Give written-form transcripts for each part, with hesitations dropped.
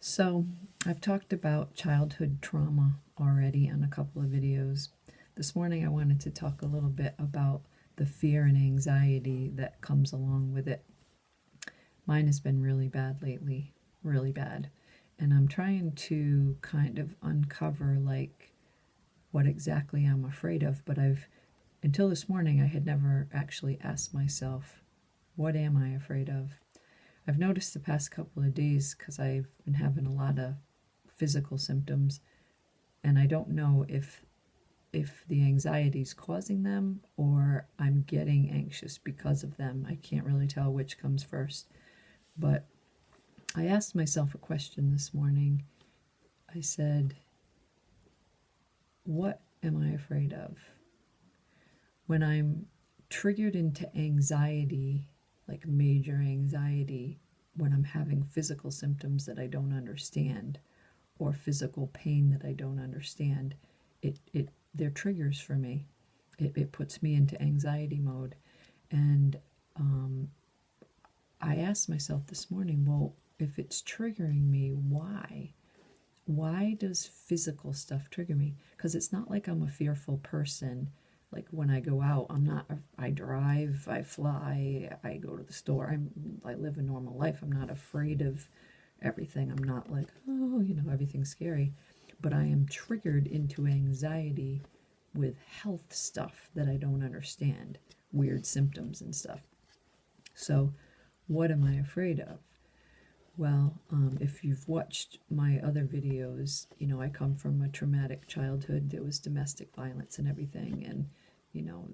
So, I've talked about childhood trauma already on a couple of videos. This morning, I wanted to talk a little bit about the fear and anxiety that comes along with it. Mine has been really bad lately, really bad. And I'm trying to kind of uncover like what exactly I'm afraid of, but until this morning, I had never actually asked myself, what am I afraid of? I've noticed the past couple of days because I've been having a lot of physical symptoms, and I don't know if the anxiety is causing them or I'm getting anxious because of them. I can't really tell which comes first. But I asked myself a question this morning. I said, what am I afraid of? When I'm triggered into anxiety, like major anxiety, when I'm having physical symptoms that I don't understand or physical pain that I don't understand, they're triggers for me. It puts me into anxiety mode. And I asked myself this morning, well, if it's triggering me, why? Why does physical stuff trigger me? Because it's not like I'm a fearful person. Like when I go out, I'm not. I drive, I fly, I go to the store. I live a normal life. I'm not afraid of everything. I'm not like, oh, everything's scary. But I am triggered into anxiety with health stuff that I don't understand, weird symptoms and stuff. So, what am I afraid of? Well, if you've watched my other videos, I come from a traumatic childhood. There was domestic violence and everything, and you know,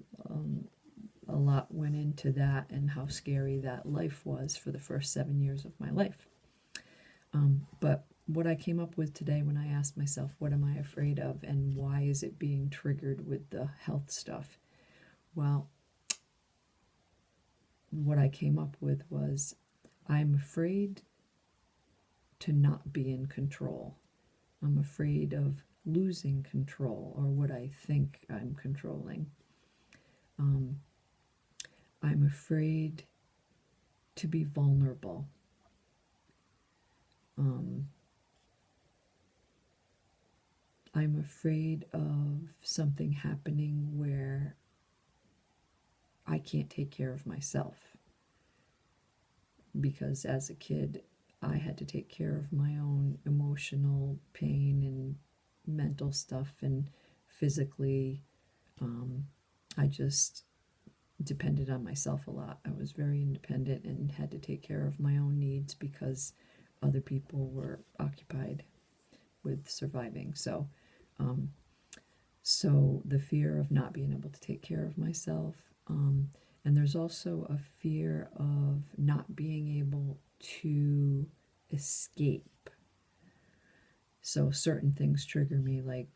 a lot went into that and how scary that life was for the first 7 years of my life. But what I came up with today when I asked myself, what am I afraid of and why is it being triggered with the health stuff? Well, what I came up with was I'm afraid to not be in control. I'm afraid of losing control or what I think I'm controlling. I'm afraid to be vulnerable. I'm afraid of something happening where I can't take care of myself. Because as a kid, I had to take care of my own emotional pain and mental stuff, and physically, I just depended on myself a lot. I was very independent and had to take care of my own needs because other people were occupied with surviving. So the fear of not being able to take care of myself, and there's also a fear of not being able to escape. So certain things trigger me, like,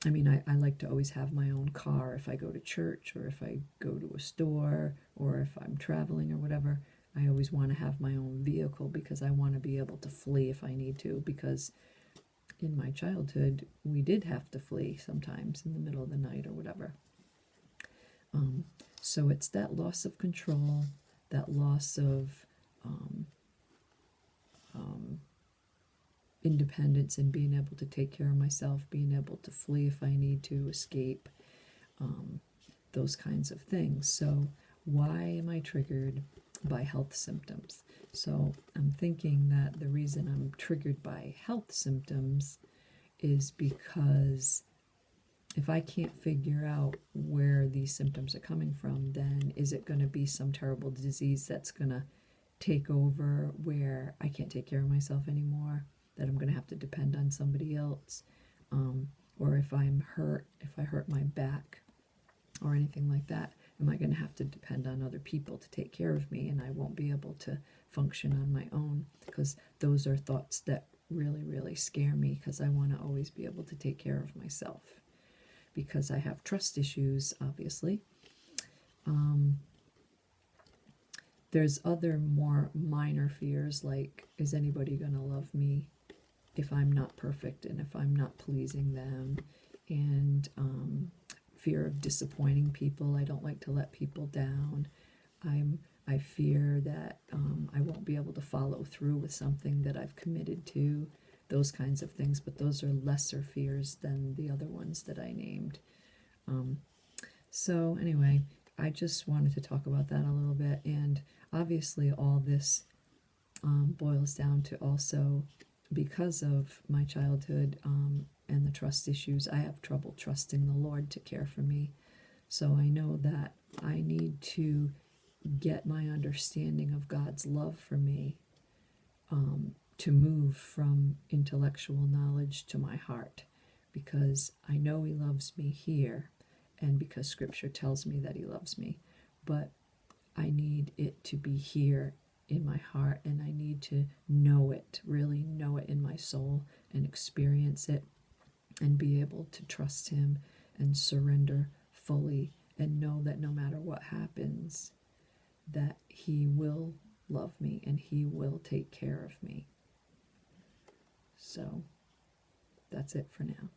I like to always have my own car if I go to church or if I go to a store or if I'm traveling or whatever. I always want to have my own vehicle because I want to be able to flee if I need to, because in my childhood, we did have to flee sometimes in the middle of the night or whatever. So it's that loss of control, that loss of independence and being able to take care of myself, being able to flee if I need to, escape, those kinds of things. So why am I triggered by health symptoms? So I'm thinking that the reason I'm triggered by health symptoms is because if I can't figure out where these symptoms are coming from, then is it going to be some terrible disease that's going to take over where I can't take care of myself anymore, that I'm going to have to depend on somebody else? Or if I'm hurt, if I hurt my back or anything like that, am I going to have to depend on other people to take care of me and I won't be able to function on my own? Because those are thoughts that really, really scare me, because I want to always be able to take care of myself because I have trust issues, obviously. There's other more minor fears, like, is anybody going to love me if I'm not perfect and if I'm not pleasing them? And fear of disappointing people. I don't like to let people down. I fear that I won't be able to follow through with something that I've committed to. those kinds of things, but those are lesser fears than the other ones that I named. So anyway, I just wanted to talk about that a little bit, and obviously all this boils down to also, because of my childhood and the trust issues, I have trouble trusting the Lord to care for me. So I know that I need to get my understanding of God's love for me to move from intellectual knowledge to my heart, because I know He loves me here, and because Scripture tells me that He loves me, but I need it to be here in my heart, and I need to know it, really know it in my soul, and experience it, and be able to trust Him and surrender fully, and know that no matter what happens, that He will love me and He will take care of me. So that's it for now.